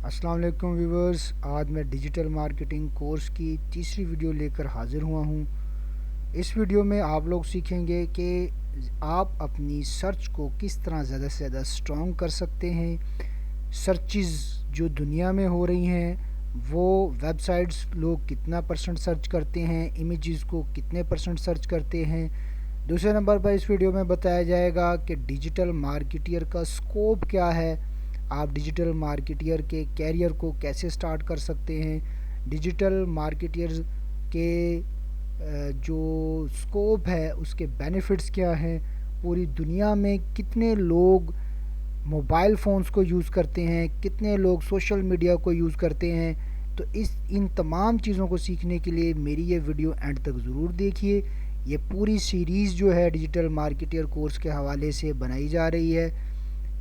अस्सलाम वालेकुम व्यूवर्स। आज मैं डिजिटल मार्केटिंग कोर्स की तीसरी वीडियो लेकर हाज़िर हुआ हूँ। इस वीडियो में आप लोग सीखेंगे कि आप अपनी सर्च को किस तरह ज़्यादा से ज़्यादा स्ट्रॉन्ग कर सकते हैं। सर्चेस जो दुनिया में हो रही हैं वो वेबसाइट्स लोग कितना परसेंट सर्च करते हैं, इमेजेस को कितने परसेंट सर्च करते हैं। दूसरे नंबर पर इस वीडियो में बताया जाएगा कि डिजिटल मार्केटियर का स्कोप क्या है, आप डिजिटल मार्केटियर के कैरियर को कैसे स्टार्ट कर सकते हैं, डिजिटल मार्केटियर के जो स्कोप है उसके बेनिफिट्स क्या हैं, पूरी दुनिया में कितने लोग मोबाइल फ़ोन्स को यूज़ करते हैं, कितने लोग सोशल मीडिया को यूज़ करते हैं। तो इन तमाम चीज़ों को सीखने के लिए मेरी ये वीडियो एंड तक ज़रूर देखिए। ये पूरी सीरीज़ जो है डिजिटल मार्केटियर कोर्स के हवाले से बनाई जा रही है,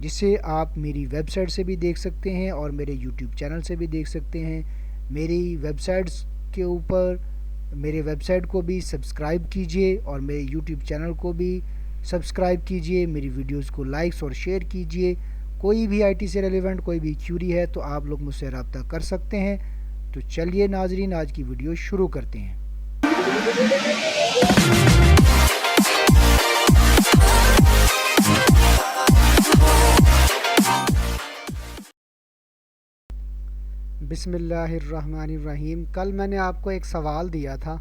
जिसे आप मेरी वेबसाइट से भी देख सकते हैं और मेरे यूट्यूब चैनल से भी देख सकते हैं। मेरी वेबसाइट्स के ऊपर मेरे वेबसाइट को भी सब्सक्राइब कीजिए और मेरे यूट्यूब चैनल को भी सब्सक्राइब कीजिए। मेरी वीडियोस को लाइक्स और शेयर कीजिए। कोई भी आईटी से रिलेवेंट कोई भी क्यूरी है तो आप लोग मुझसे रब्ता कर सकते हैं। तो चलिए नाजरीन, आज की वीडियो शुरू करते हैं। बिस्मिल्लाहिर्रहमानिर्रहीम। कल मैंने आपको एक सवाल दिया था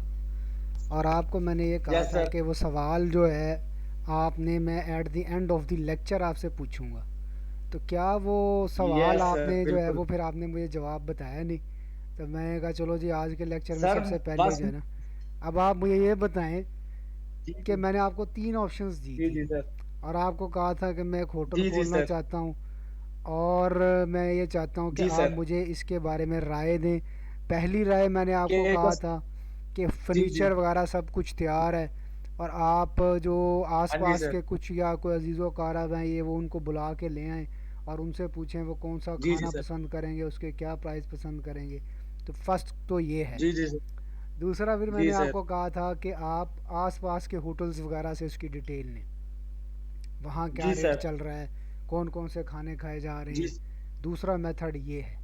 और आपको मैंने ये कहा यस था सर। कि वो सवाल जो है आपने मैं at the end of the lecture आपसे पूछूंगा। तो क्या वो सवाल यस सर, आपने जो है बिल्कुल। वो फिर आपने मुझे जवाब बताया नहीं। तो मैंने कहा चलो जी आज के लेक्चर में सर सबसे पहले बस। जो है ना, अब आप मुझे ये बताएं जी कि जी। मैंने आपको 3 ऑप्शंस दी जी थी जी सर। और आपको कहा था कि मैं एक होटल जी जी खोलना सर। चाहता हूँ और मैं ये चाहता हूँ कि जी आप सर। मुझे इसके बारे में राय दें। पहली राय मैंने आपको के कहा बस। था कि जी जी। फर्नीचर वगैरह सब कुछ तैयार है और आप जो हाँ जी आसपास सर। के कुछ या कोई अजीज़ो कारब हैं ये वो उनको बुला के ले आएँ और उनसे पूछें वो कौन सा जी जी खाना सर। पसंद करेंगे, उसके क्या प्राइस पसंद करेंगे। तो फर्स्ट तो ये है। जी जी सर। दूसरा फिर जी मैंने सर। आपको कहा था कि आप आसपास के होटल्स वगैरह से उसकी डिटेल लें, वहाँ क्या जी रेट सर। चल रहा है, कौन कौन से खाने खाए जा रहे जी। हैं। दूसरा मेथड ये है।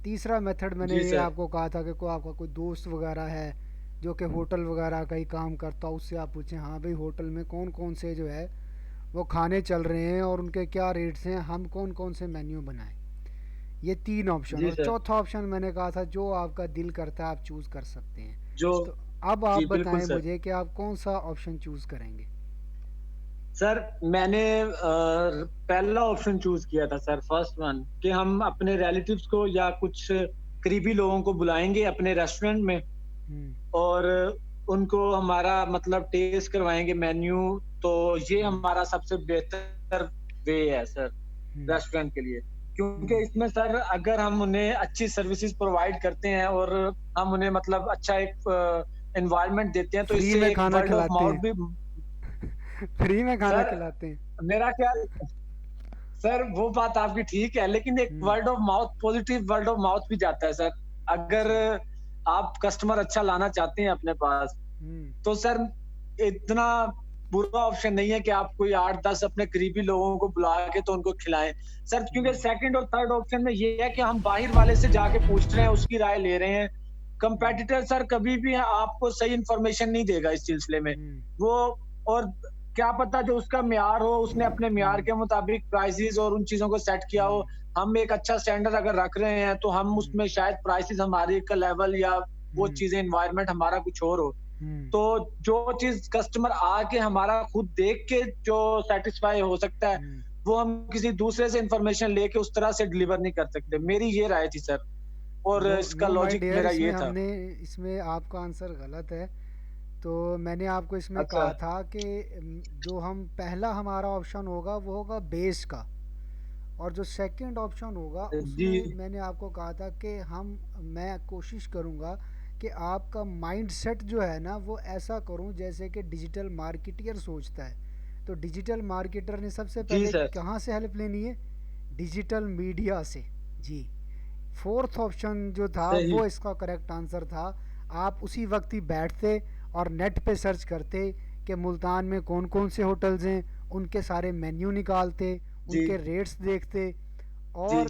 तीसरा मेथड मैंने जी ये सर। आपको कहा था कि कोई आपका कोई दोस्त वगैरह है जो कि होटल वगैरह का ही काम करता हो, उससे आप पूछें हाँ भाई होटल में कौन कौन से जो है वो खाने चल रहे हैं और उनके क्या रेट्स हैं, हम कौन कौन से मेन्यू बनाएं। ये 3 ऑप्शन। जी और सर। चौथा ऑप्शन मैंने कहा था जो आपका दिल करता है आप चूज़ कर सकते हैं। जो। तो अब आप जी बिल्कुल बताएं सर। मुझे कि आप कौन सा ऑप्शन चूज़ करेंगे। सर मैंने पहला ऑप्शन चूज किया था सर, फर्स्ट वन, कि हम अपने रिलेटिव्स को या कुछ करीबी लोगों को बुलाएंगे अपने रेस्टोरेंट में हम्म। और उनको हमारा मतलब टेस्ट करवाएँगे मेन्यू। तो ये हम्म। हमारा सबसे बेहतर वे है सर, हम्म। रेस्टोरेंट के लिए। क्योंकि हम्म। इसमें सर अगर हम उन्हें अच्छी सर्विसेज़ प्रोवाइड करते हैं और हम उन्हें मतलब अच्छा एक एनवायरनमेंट देते हैं, तो फ्री इससे में एक खाना वर्ड ऑफ खिलाते माउथ हैं। भी। फ्री में खाना सर खिलाते हैं। मेरा ख्याल सर वो बात आपकी ठीक है, लेकिन एक हम्म। Word of mouth, positive word of mouth भी जाता है सर। अगर अच्छा। आप कस्टमर अच्छा लाना चाहते हैं अपने पास, हम्म। तो सर इतना बुरा ऑप्शन नहीं है कि आप कोई 8-10 अपने करीबी लोगों को बुला के तो उनको खिलाएँ। सर क्योंकि हम्म। सेकंड और थर्ड ऑप्शन में ये है कि हम बाहर वाले से जाके पूछ रहे हैं, उसकी राय ले रहे हैं। हम्म। कंपेटिटर सर कभी भी आपको सही इन्फॉर्मेशन नहीं देगा इस सिलसिले में। हम्म। वो और क्या पता जो उसका म्यार हो, उसने अपने म्यार हम्म। के मुताबिक प्राइसेज़ और उन चीज़ों को सेट किया हो। हम्म। हम एक अच्छा स्टैंडर्ड अगर रख रहे हैं, तो हम हम्म। उसमें शायद प्राइसेज़ हमारे का लेवल या वो हम्म। चीज़ें एनवायरनमेंट हमारा कुछ और हो। हम्म। तो जो चीज़ कस्टमर आके हमारा खुद देख के जो सैटिस्फाई हो सकता है, हम्म। वो हम किसी दूसरे से इन्फॉर्मेशन लेके उस तरह से डिलीवर नहीं कर सकते। हम्म। मेरी ये राय थी सर, और नो इसका नो माय लॉजिक डियर, मेरा इसमें ये था। हमने इसमें आपका आंसर गलत है। तो मैंने आपको इसमें अच्छा। कहा था कि जो हम पहला हमारा ऑप्शन होगा वो होगा बेस का, और जो सेकंड ऑप्शन होगा जी। उसमें मैंने आपको कहा था कि हम मैं कोशिश करूँगा कि आपका माइंडसेट जो है ना वो ऐसा करूँ जैसे कि डिजिटल मार्केटियर सोचता है। तो डिजिटल मार्केटर ने सबसे जी पहले सर। कहाँ से हेल्प लेनी है? डिजिटल मीडिया से। जी। फोर्थ ऑप्शन जो था सही। वो इसका करेक्ट आंसर था। आप उसी वक्त ही बैठते और नेट पे सर्च करते कि मुल्तान में कौन कौन से होटल्स हैं, उनके सारे मेन्यू निकालते, जी। उनके रेट्स देखते जी। और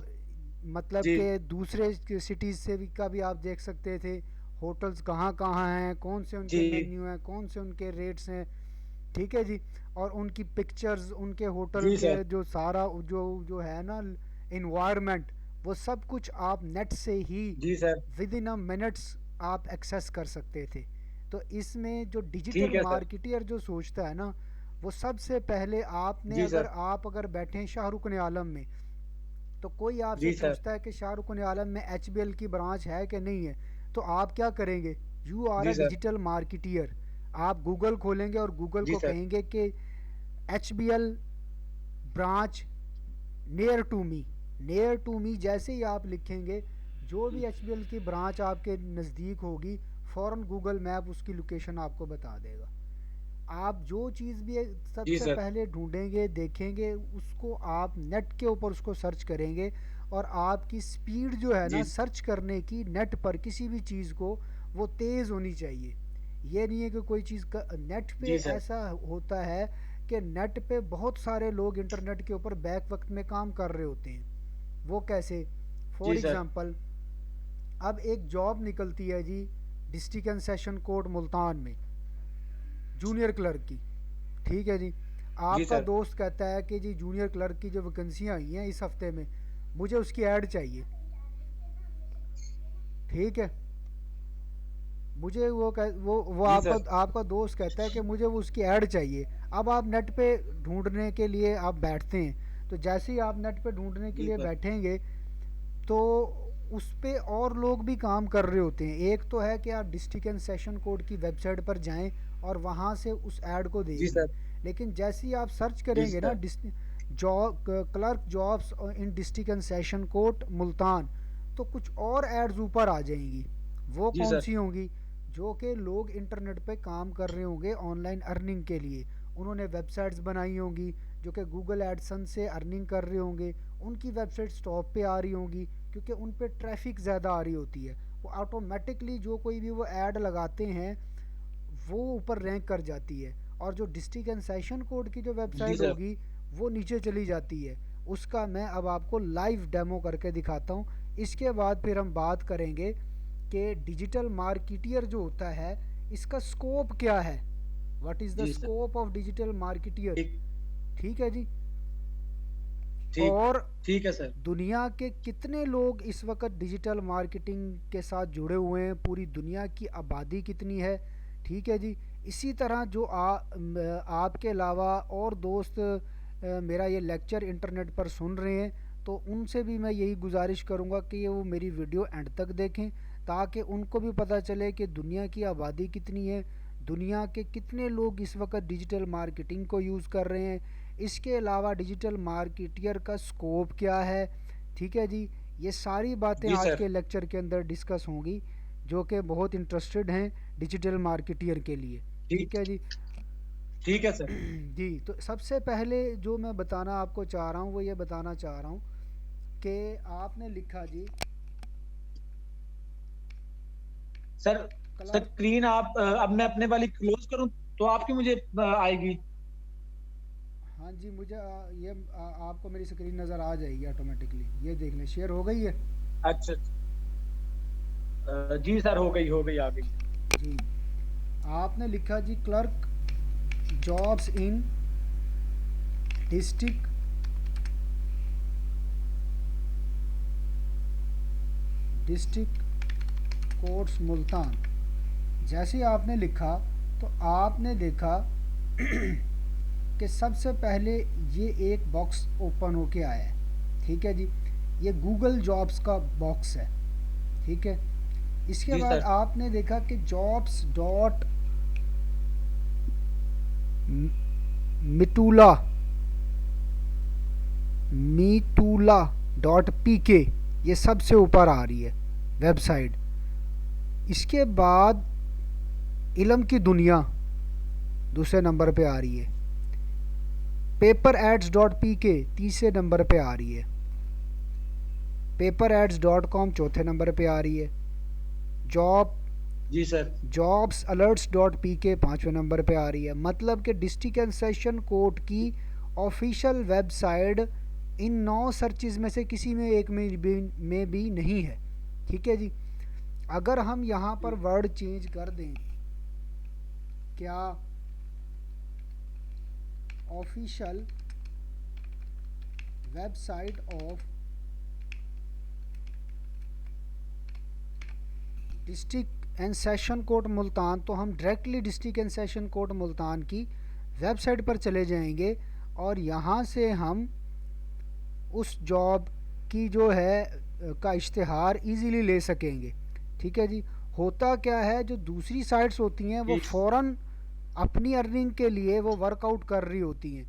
मतलब जी कि दूसरे सिटीज़ से भी का भी आप देख सकते थे, होटल्स कहाँ कहाँ हैं, कौन से उनके जी मेन्यू हैं, कौन से उनके रेट्स हैं। ठीक है जी। और उनकी पिक्चर्स, उनके होटल जी सर। के जो सारा जो जो है ना इन्वायरमेंट, वो सब कुछ आप नेट से ही जी sir. Within a minutes आप एक्सेस कर सकते थे। तो इसमें जो डिजिटल ठीक है सर। मार्केटियर जो सोचता है ना, वो सबसे पहले आपने जी अगर सर। आप अगर बैठे हैं शाहरुख ने आलम में, तो कोई आपसे जी सर। पूछता है कि शाहरुख ने आलम में एच की ब्रांच है कि नहीं है, तो आप क्या करेंगे? यू आर अ जी सर। Digital marketeer. आप गूगल खोलेंगे और गूगल जी को सर। कहेंगे कि H branch near to me. Near to me जैसे ही आप लिखेंगे, जो भी एच की ब्रांच आपके नज़दीक होगी, फ़ौरन गूगल मैप उसकी लोकेशन आपको बता देगा। आप जो चीज़ भी जी सबसे सर। पहले ढूंढेंगे, देखेंगे, उसको आप नेट के ऊपर उसको सर्च करेंगे। और आपकी स्पीड जो है ना जी सर्च करने की नेट पर किसी भी चीज़ को, वो तेज़ होनी चाहिए। ये नहीं है कि कोई चीज़ का नेट पे जी सर। ऐसा होता है कि नेट पे बहुत सारे लोग इंटरनेट के ऊपर बैक वक्त में काम कर रहे होते हैं। वो कैसे? For ji sir. एग्ज़ाम्पल, अब एक जॉब निकलती है जी district and session court Multan में, जूनियर क्लर्क की। ठीक है जी। जी आपका सर। दोस्त कहता है कि जी जूनियर क्लर्क की जो वैकेंसियाँ आई हैं इस हफ्ते में, मुझे उसकी ऐड चाहिए। ठीक है। मुझे वो जी आपका सर। आपका दोस्त कहता है कि मुझे वो उसकी ऐड चाहिए। अब आप नेट पे ढूंढने के लिए आप बैठते हैं, तो जैसे ही आप नेट पे ढूंढने के जी लिए सर। बैठेंगे, तो उस पे और लोग भी काम कर रहे होते हैं। एक तो है कि आप डिस्ट्रिक्ट एंड सेशन कोर्ट की वेबसाइट पर जाएं और वहाँ से उस ऐड को जी देख लें। सर। लेकिन जैसे ही आप सर्च जी करेंगे ना sir. Job clerk jobs in district and session court Multan, तो कुछ और एड्स ऊपर आ जाएंगी। वो जी कौन सर। सी होंगी? जो कि लोग इंटरनेट पे काम कर रहे होंगे ऑनलाइन अर्निंग के लिए। उन्होंने वेबसाइट्स बनाई होंगी जो कि गूगल एडसन से अर्निंग कर रहे होंगे। उनकी वेबसाइट टॉप पे आ रही होंगी क्योंकि उन पे ट्रैफिक ज़्यादा आ रही होती है। वो ऑटोमेटिकली जो कोई भी वो ऐड लगाते हैं, वो ऊपर रैंक कर जाती है। और जो डिस्ट्रिक्ट एंड सेशन कोड की जो जी वेबसाइट सर। होगी, वो नीचे चली जाती है। उसका मैं अब आपको लाइव डेमो करके दिखाता हूँ। इसके बाद फिर हम बात करेंगे कि डिजिटल मार्केटियर जो होता है, इसका स्कोप क्या है, व्हाट इज़ द जी sir. Scope of digital marketeer. ठीक। ठीक है जी। ठीक। और ठीक है सर। दुनिया के कितने लोग इस वक्त डिजिटल मार्केटिंग के साथ जुड़े हुए हैं, पूरी दुनिया की आबादी कितनी है। ठीक है जी। इसी तरह जो आपके अलावा और दोस्त मेरा ये लेक्चर इंटरनेट पर सुन रहे हैं, तो उनसे भी मैं यही गुजारिश करूँगा कि वो मेरी वीडियो एंड तक देखें, ताकि उनको भी पता चले कि दुनिया की आबादी कितनी है, दुनिया के कितने लोग इस वक्त डिजिटल मार्केटिंग को यूज़ कर रहे हैं, इसके अलावा डिजिटल मार्केटियर का स्कोप क्या है। ठीक है जी। ये सारी बातें जी आज सर। के लेक्चर के अंदर डिस्कस होंगी, जो कि बहुत इंटरेस्टेड हैं डिजिटल मार्केटियर के लिए। ठीक ठीक। है जी। ठीक है सर। जी, तो सबसे पहले जो मैं बताना आपको चाह रहा हूँ, वो ये बताना चाह रहा हूँ कि आपने लिखा जी सर सर क्लर्क। स्क्रीन आप अब मैं अपने वाली क्लोज करूं तो आपकी मुझे आएगी। हाँ जी, मुझे आपको मेरी स्क्रीन नज़र आ जाएगी ऑटोमेटिकली। ये देख लें, शेयर हो गई है। अच्छा। जी सर, हो गई, आ गई। जी। आपने लिखा जी clerk jobs in district district courts Multan. जैसे ही आपने लिखा, तो आपने देखा कि सबसे पहले ये एक बॉक्स ओपन होके आया है। ठीक है जी। ये गूगल जॉब्स का बॉक्स है। ठीक है। इसके जी बाद सर। आपने देखा कि जॉब्स डॉट मिटूला मीटूला डॉट पी के, ये सबसे ऊपर आ रही है वेबसाइट। इसके बाद इलम की दुनिया दूसरे नंबर पे आ रही है। पेपर एड्स डॉट पी के तीसरे नंबर पे आ रही है। पेपर एड्स डॉट कॉम चौथे नंबर पे आ रही है। जॉब जी sir. Jobs alerts dot P K पाँचवें नंबर पे आ रही है। मतलब कि डिस्ट्रिक्ट एंड सेशन कोर्ट की ऑफिशियल वेबसाइट इन 9 सर्चेज में से किसी में एक में भी नहीं है। ठीक है जी। अगर हम यहाँ पर वर्ड चेंज कर दें, क्या official website of district and session court Multan, तो हम directly district and session court Multan की वेबसाइट पर चले जाएंगे और यहाँ से हम उस जॉब की जो है का इश्तिहार इजीली ले सकेंगे। ठीक है जी। होता क्या है, जो दूसरी साइट्स होती हैं वो फ़ौरन अपनी अर्निंग के लिए वो वर्कआउट कर रही होती हैं,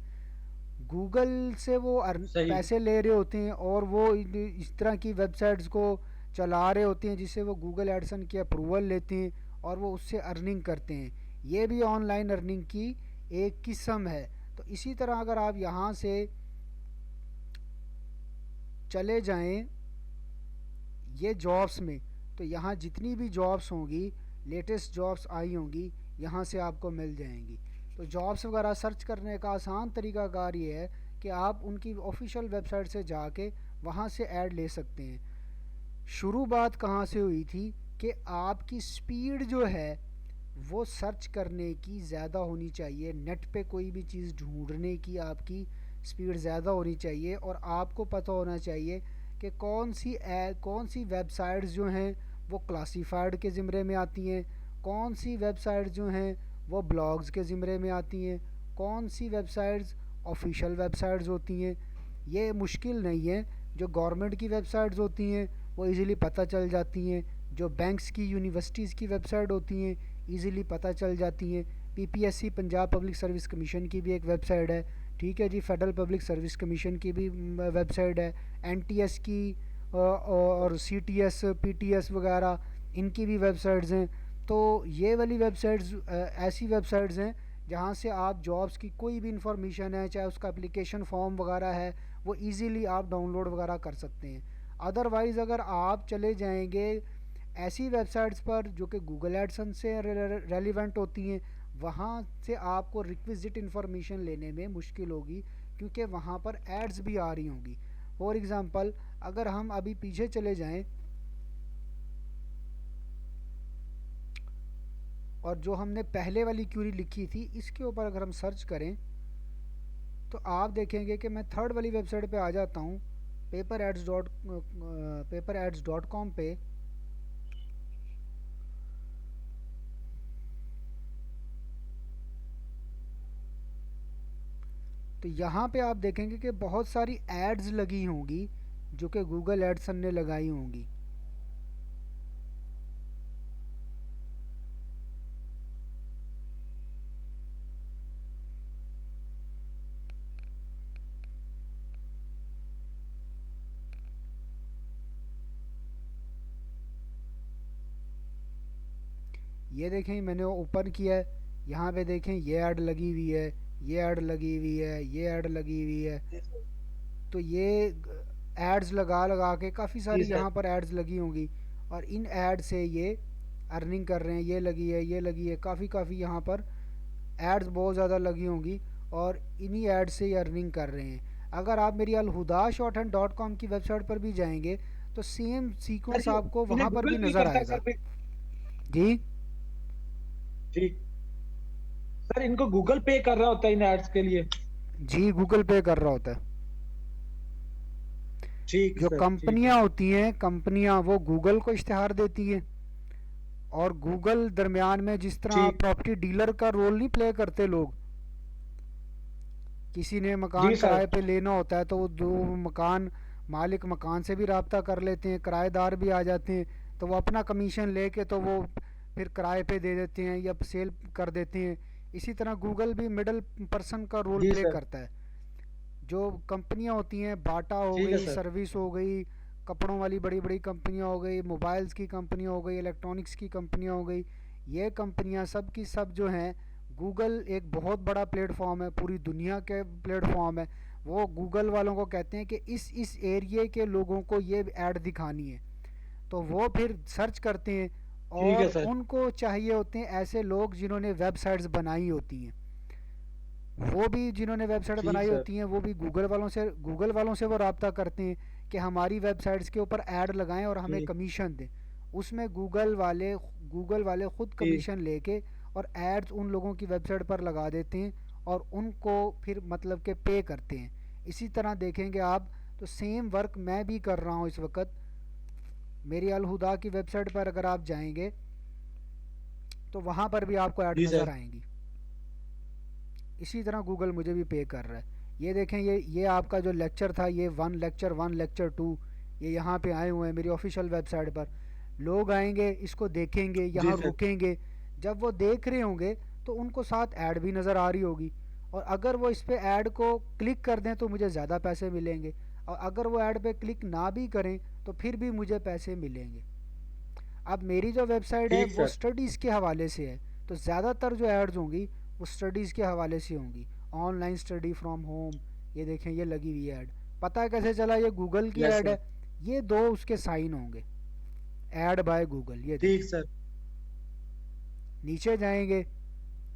गूगल से वो पैसे ले रहे होते हैं और वो इस तरह की वेबसाइट्स को चला रहे होते हैं जिससे वो गूगल एडसन की अप्रूवल लेते हैं और वो उससे अर्निंग करते हैं। ये भी ऑनलाइन अर्निंग की एक किस्म है। तो इसी तरह अगर आप यहाँ से चले जाएं ये जॉब्स में, तो यहाँ जितनी भी जॉब्स होंगी, लेटेस्ट जॉब्स आई होंगी, यहाँ से आपको मिल जाएंगी। तो जॉब्स वगैरह सर्च करने का आसान तरीकाकार ये है कि आप उनकी ऑफिशियल वेबसाइट से जाके वहाँ से ऐड ले सकते हैं। शुरू बात कहाँ से हुई थी कि आपकी स्पीड जो है वो सर्च करने की ज़्यादा होनी चाहिए, नेट पे कोई भी चीज़ ढूंढने की आपकी स्पीड ज़्यादा होनी चाहिए और आपको पता होना चाहिए कि कौन सी वेबसाइट्स जो हैं वो क्लासीफाइड के ज़िम्रे में आती हैं, कौन सी वेबसाइट्स जो हैं वो ब्लॉग्स के ज़िम्रे में आती हैं, कौन सी वेबसाइट्स ऑफिशियल वेबसाइट्स होती हैं। ये मुश्किल नहीं है, जो गवर्नमेंट की वेबसाइट्स होती हैं वो इजीली पता चल जाती हैं, जो बैंक्स की यूनिवर्सिटीज़ की वेबसाइट होती हैं इजीली पता चल जाती हैं। PPSC Punjab public service commission की भी एक वेबसाइट है। ठीक है जी। फेडरल पब्लिक सर्विस कमीशन की भी वेबसाइट है, एनटीएस की और सीटीएस पीटीएस वगैरह इनकी भी वेबसाइट्स हैं। तो ये वाली वेबसाइट्स ऐसी वेबसाइट्स हैं जहाँ से आप जॉब्स की कोई भी इंफॉर्मेशन है, चाहे उसका एप्लीकेशन फॉर्म वगैरह है, वो इजीली आप डाउनलोड वगैरह कर सकते हैं। अदरवाइज़ अगर आप चले जाएंगे ऐसी वेबसाइट्स पर जो कि गूगल एडसन से रेलिवेंट होती हैं, वहाँ से आपको रिक्विजिट इन्फॉर्मेशन लेने में मुश्किल होगी क्योंकि वहाँ पर एड्स भी आ रही होंगी। फॉर एग्ज़ाम्पल अगर हम अभी पीछे चले जाएं और जो हमने पहले वाली क्यूरी लिखी थी इसके ऊपर अगर हम सर्च करें तो आप देखेंगे कि मैं थर्ड वाली वेबसाइट पे आ जाता हूँ, paper ads.com पे। तो यहाँ पे आप देखेंगे कि बहुत सारी एड्स लगी होंगी जो कि गूगल एडसन ने लगाई होंगी। ये देखें मैंने ओपन किया है, यहाँ पे देखें ये ऐड लगी हुई है, ये ऐड लगी हुई है, ये ऐड लगी हुई है। तो ये एड्स लगा लगा के काफ़ी सारी यहाँ पर एड्स लगी होंगी और इन एड से ये अर्निंग कर रहे हैं। ये लगी है, ये लगी है, काफ़ी यहाँ पर एड्स बहुत ज़्यादा लगी होंगी और इन्हीं एड से ये अर्निंग कर रहे हैं। अगर आप मेरी alhuda.com की वेबसाइट पर भी जाएंगे तो सेम सीक्वेंस आपको वहाँ पर भी नज़र आएगा। जी ठीक सर, इनको गूगल पे कर रहा होता है इन एड्स के लिए? जी गूगल पे कर रहा होता है। ठीक जो सर, कंपनियां होती हैं, कंपनियां वो गूगल को इश्तिहार देती हैं और गूगल दरमियान में जिस तरह प्रॉपर्टी डीलर का रोल नहीं प्ले करते लोग, किसी ने मकान किराए पे लेना होता है तो वो दो मकान मालिक मकान से भी रब्ता कर लेते हैं, किराएदार भी आ जाते हैं, तो वो अपना कमीशन लेके तो वो फिर किराए पे दे देते हैं या सेल कर देते हैं। इसी तरह गूगल भी मिडल पर्सन का रोल प्ले करता है। जो कंपनियां होती हैं, बाटा हो गई, सर्विस हो गई, कपड़ों वाली बड़ी बड़ी कंपनियां हो गई, मोबाइल्स की कंपनियां हो गई, इलेक्ट्रॉनिक्स की कंपनियां हो गई, ये कंपनियां सब की सब जो हैं, गूगल एक बहुत बड़ा प्लेटफॉर्म है, पूरी दुनिया के प्लेटफॉर्म है। वो गूगल वालों को कहते हैं कि इस एरिया के लोगों को ये ऐड दिखानी है, तो वो फिर सर्च करते हैं और उनको चाहिए होते हैं ऐसे लोग जिन्होंने वेबसाइट्स बनाई होती हैं। वो भी जिन्होंने वेबसाइट जी बनाई सर। होती हैं वो भी गूगल वालों से वो रब्ता करते हैं कि हमारी वेबसाइट्स के ऊपर ऐड लगाएं और हमें जी कमीशन दें। उसमें गूगल वाले ख़ुद जी कमीशन लेके और एड्स उन लोगों की वेबसाइट पर लगा देते हैं और उनको फिर मतलब के पे करते हैं। इसी तरह देखेंगे आप तो सेम वर्क मैं भी कर रहा हूँ इस वक्त। मेरी अलहुदा की वेबसाइट पर अगर आप जाएंगे तो वहाँ पर भी आपको ऐड जी नज़र सर। आएंगी। इसी तरह गूगल मुझे भी पे कर रहा है। ये देखें, ये आपका जो लेक्चर था, ये वन लेक्चर टू, ये यहाँ पे आए हुए हैं मेरी ऑफिशियल वेबसाइट पर। लोग आएंगे, इसको देखेंगे, जी यहाँ सर। रुकेंगे। जब वो देख रहे होंगे तो उनको साथ ऐड भी नज़र आ रही होगी, और अगर वो इस पे ऐड को क्लिक कर दें तो मुझे ज़्यादा पैसे मिलेंगे, और अगर वो ऐड पे क्लिक ना भी करें तो फिर भी मुझे पैसे मिलेंगे। अब मेरी जो वेबसाइट है ठीक वो सर। स्टडीज़ के हवाले से है, तो ज़्यादातर जो एड्स होंगी वो स्टडीज़ के हवाले से होंगी। ऑनलाइन स्टडी फ्रॉम होम, ये देखें ये लगी हुई ऐड। पता है कैसे चला ये गूगल की यस ऐड सर। है? ये दो उसके साइन होंगे, ऐड बाय गूगल, ये ठीक देखें। सर। नीचे जाएंगे,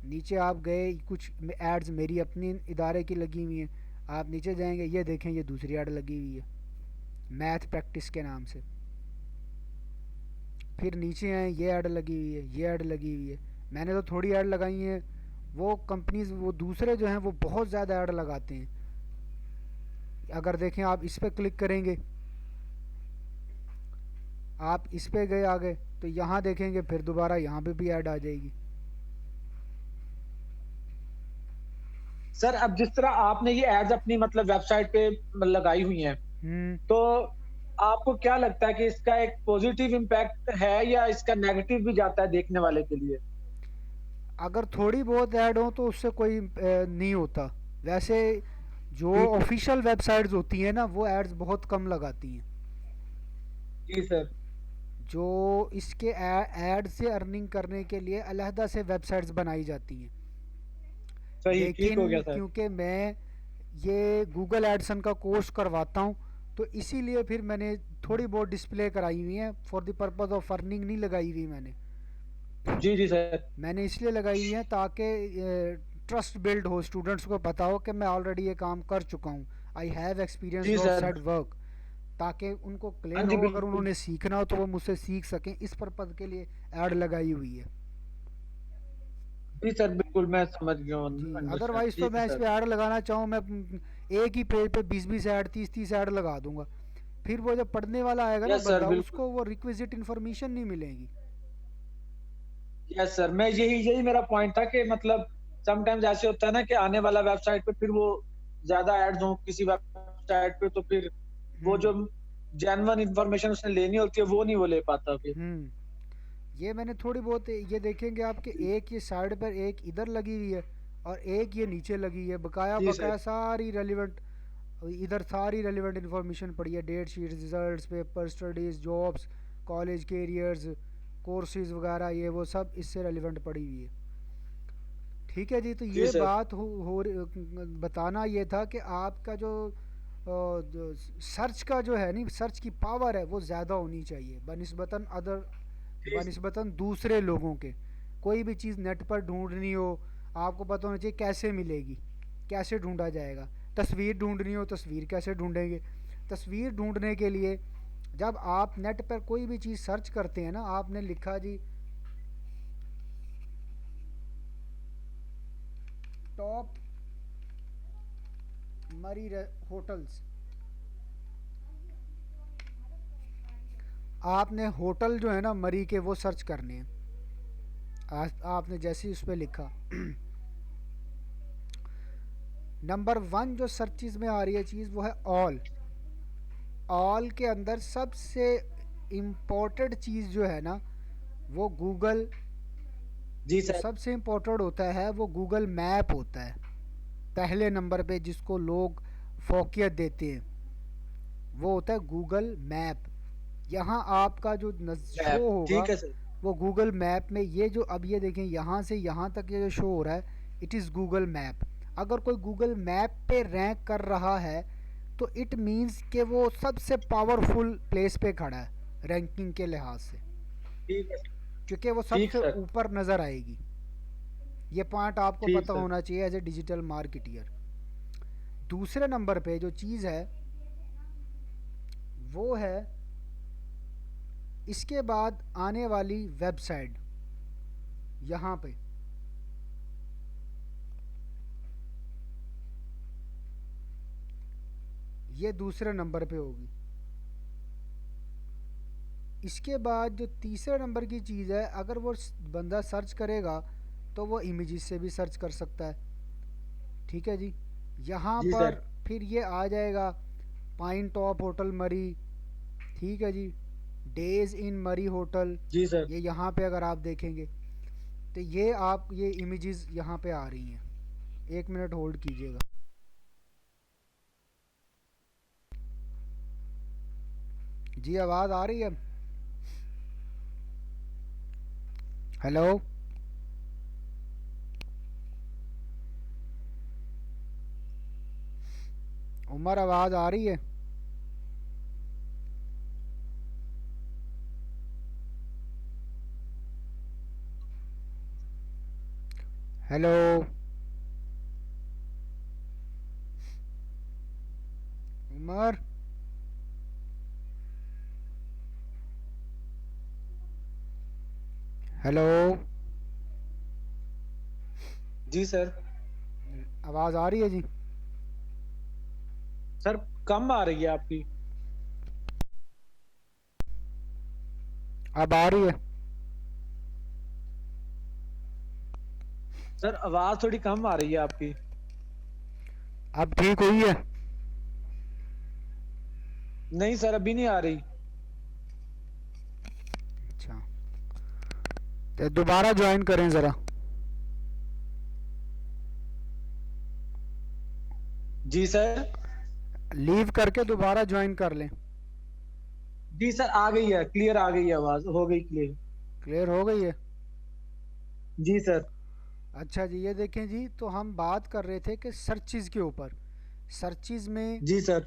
नीचे आप गए, कुछ एड्स मेरी अपनी इदारे की लगी हुई हैं। आप नीचे जाएंगे, ये देखें ये दूसरी ऐड लगी हुई है मैथ प्रैक्टिस के नाम से। फिर नीचे आए, ये ऐड लगी हुई है, ये ऐड लगी हुई है। मैंने तो थोड़ी ऐड लगाई हैं, वो कंपनीज वो दूसरे जो हैं वो बहुत ज़्यादा ऐड लगाते हैं। अगर देखें आप इस पर क्लिक करेंगे, आप इस पे गए आगे तो यहाँ देखेंगे फिर दोबारा यहाँ पे भी ऐड आ जाएगी। सर अब जिस तरह आपने ये एड्स अपनी मतलब वेबसाइट पे लगाई हुई हैं, हम्म। तो आपको क्या लगता है कि इसका एक पॉजिटिव इम्पैक्ट है या इसका नेगेटिव भी जाता है देखने वाले के लिए? अगर थोड़ी बहुत ऐड हो तो उससे कोई नहीं होता। वैसे जो ठीक। ऑफिशियल वेबसाइट्स होती हैं ना वो एड्स बहुत कम लगाती हैं। जी सर। जो इसके ऐड से अर्निंग करने के लिए अलहदा से वेबसाइट्स बनाई जाती हैं। सही, ठीक हो लेकिन गया सर। क्योंकि मैं ये गूगल एडसन का कोर्स करवाता हूँ तो इसीलिए फिर मैंने थोड़ी बहुत डिस्प्ले कराई हुई है, for the purpose of earning नहीं लगाई हुई मैंने। जी, जी सर। मैंने इसलिए लगाई हुई है ताकि ट्रस्ट बिल्ड हो, स्टूडेंट्स को पता हो कि मैं ऑलरेडी ये काम कर चुका हूँ, आई हैव एक्सपीरियंस जी ऑफ सर। सेड वर्क, ताकि उनको हाँ क्लियर जी, हो अगर बिल्कुल। उन्होंने सीखना हो तो वो मुझसे सीख सकें। इस पर्पज़ के लिए ऐड लगाई हुई है। जी सर, बिल्कुल मैं समझ गया हूँ। जी, अंडरस्टैंड, अदरवाइज़ तो ठीक है मैं इस सर। पे ऐड लगाना चाहूँ, मैं एक ही पेज पे 20-20 ऐड, 30-30 ऐड लगा दूंगा। फिर वो जब पढ़ने वाला आएगा ना यस सर, बंदा, बिल्कुल। उसको वो रिक्विजिट इन्फॉर्मेशन नहीं मिलेगी। यस सर, मैं यही यही मेरा पॉइंट था कि मतलब समटाइम्स ऐसे होता है ना कि आने वाला वेबसाइट पे फिर वो ज़्यादा एड्स हों किसी वेबसाइट पे, तो फिर वो जो हम्म। जेन्युइन इन्फॉर्मेशन उसने लेनी होती है वो नहीं वो ले पाता फिर। हम्म। ये मैंने थोड़ी बहुत, ये देखेंगे आपके एक ये साइड पर एक इधर लगी हुई है और एक ये नीचे लगी हुई है, बकाया जी सर। बकाया सारी रेलिवेंट, इधर सारी रेलिवेंट इन्फॉर्मेशन पड़ी है, date sheet, results, paper, studies, jobs, college careers, courses वगैरह, ये वो सब इससे रेलिवेंट पड़ी हुई है। ठीक है जी, तो जी ये सर। बात बताना ये था कि आपका जो सर्च का जो है नहीं, सर्च की पावर है वो ज़्यादा होनी चाहिए बनिस्बतन जी बनिस्बतन दूसरे लोगों के। कोई भी चीज़ नेट पर ढूंढनी हो, आपको पता होना चाहिए कैसे मिलेगी, कैसे ढूंढा जाएगा। तस्वीर ढूंढनी हो, तस्वीर कैसे ढूंढेंगे? तस्वीर ढूंढने के लिए जब आप नेट पर कोई भी चीज़ सर्च करते हैं ना, आपने लिखा जी टॉप मरी होटल्स, आपने होटल जो है ना मरी के वो सर्च करने हैं। आपने जैसे ही उस पर लिखा नंबर 1 जो सर्चिज में आ रही है चीज़ वो है ऑल। ऑल के अंदर सबसे इम्पोर्टेंट चीज़ जो है ना वो गूगल, जी जो सर। सबसे इम्पोर्टेंट होता है वो गूगल मैप होता है पहले नंबर पे, जिसको लोग फोकियत देते हैं वो होता है गूगल मैप। यहाँ आपका जो शो मैप, होगा ठीक है सर। वो गूगल मैप में, ये जो अब ये देखें यहाँ से यहाँ तक ये जो शो हो रहा है इट इज़ गूगल मैप। अगर कोई गूगल मैप पे रैंक कर रहा है तो इट मीन्स कि वो सबसे पावरफुल प्लेस पे खड़ा है रैंकिंग के लिहाज से, ठीक है सर। क्योंकि वो ठीक सबसे सर। ऊपर नज़र आएगी। ये पॉइंट आपको ठीक पता सर। होना चाहिए एज ए डिजिटल मार्केटियर। दूसरे नंबर पे जो चीज़ है वो है इसके बाद आने वाली वेबसाइट। यहाँ पे ये दूसरे नंबर पे होगी। इसके बाद जो तीसरे नंबर की चीज़ है, अगर वो बंदा सर्च करेगा तो वो इमेजेस से भी सर्च कर सकता है। ठीक है जी। यहाँ जी पर सर। फिर ये आ जाएगा पाइन टॉप होटल मरी। ठीक है जी। डेज इन मरी होटल। जी सर। ये यहाँ पे अगर आप देखेंगे तो ये आप ये इमेजेस यहाँ पे आ रही हैं। 1 मिनट होल्ड कीजिएगा। जी आवाज़ आ रही है? हेलो। उमर आवाज़ आ रही है? हेलो। उमर। हेलो। जी सर। आवाज़ आ रही है जी? सर कम आ रही है आपकी। अब आ रही है? सर आवाज थोड़ी कम आ रही है आपकी। अब ठीक हुई है? नहीं सर, अभी नहीं आ रही। अच्छा, तो दोबारा ज्वाइन करें ज़रा। जी सर। लीव करके दोबारा ज्वाइन कर लें। जी सर, आ गई है, क्लियर आ गई है, आवाज हो गई क्लियर। क्लियर हो गई है? जी सर। अच्छा जी, ये देखें जी, तो हम बात कर रहे थे कि सर्चिज़ के ऊपर। सर्चिज़ में जी सर।